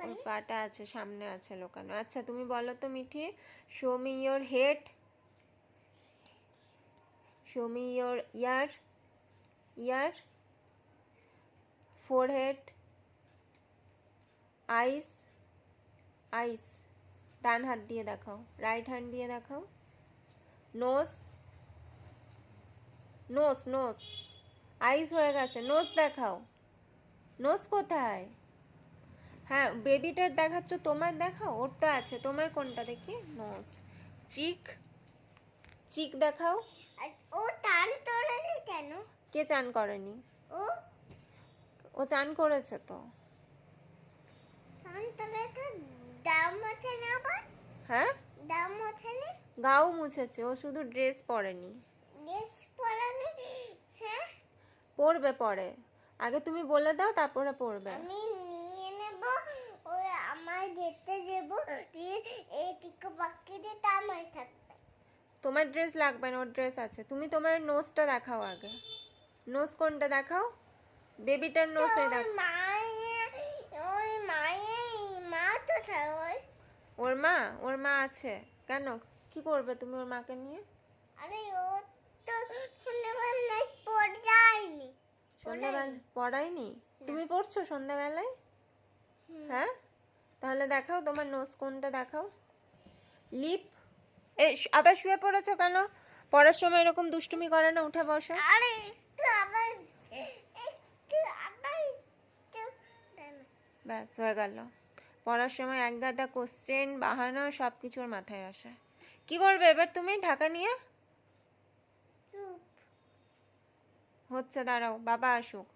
ওর পাটা আছে, সামনে আছে লুকানো। আচ্ছা তুমি বলো তো Mithi, show me your head, show me your ear, ear, forehead, eyes, eyes, ডান হাত দিয়ে দেখাও, রাইট হ্যান্ড দিয়ে দেখাও। নোজ, নোজ, নোজ, আইস হয়ে গেছে, নোজ দেখাও, নোজ কোথায়? হ্যাঁ বেবিটার দেখাচ্ছ, তোমার দেখাও, ওর তো আছে, তোমার কোনটা দেখি? নোজ। চিক, চিক দেখাও। ও টান করেনি কেন? কে চান করেনি? ও ও চান করেছে তো। টান করে তো দাম আছে না আবার? হ্যাঁ দাম আছে না? গাও মুছেছে, ও শুধু ড্রেস পরেনি। ড্রেস পরানি? হ্যাঁ পরবে পরে, আগে তুমি বলে দাও তারপরে পরবে। আমি নিয়ে নেব, ওই আমার যেতে দেব, দিয়ে এই টিকা বাকি দিয়ে আমার থাকবে। তোমার ড্রেস লাগবে না, ওর ড্রেস আছে। তুমি তোমার নোজটা দেখাও আগে, নোজ কোনটা দেখাও, বেবিটার নোজ এই দেখ। ওই মা তো ওই ওর মা, ওর মা আছে কেন, কি করবে তুমি ওর মাকে নিয়ে? আরে ও তো সন্ধ্যাবেলায় পড়ে যায়নি। সন্ধ্যাবেলা পড়ায়নি? তুমি পড়ছো সন্ধ্যাবেলায়? হ্যাঁ তাহলে দেখাও তোমার নোজ কোনটা দেখাও। লিপ, আবার শুয়ে পড়েছো কেন? পড়ার সময় এরকম দুষ্টুমি করে না, উঠে বসো। আরে একটু আবার ব্যাস হয়ে গেল। পড়ার সময় এক গাদা কোশ্চেন, বাহানা, সব কিছুর মাথায় আসে। কি করবে এবার তুমি ঢাকা নিয়ে? হচ্ছে, দাঁড়াও বাবা আসুক।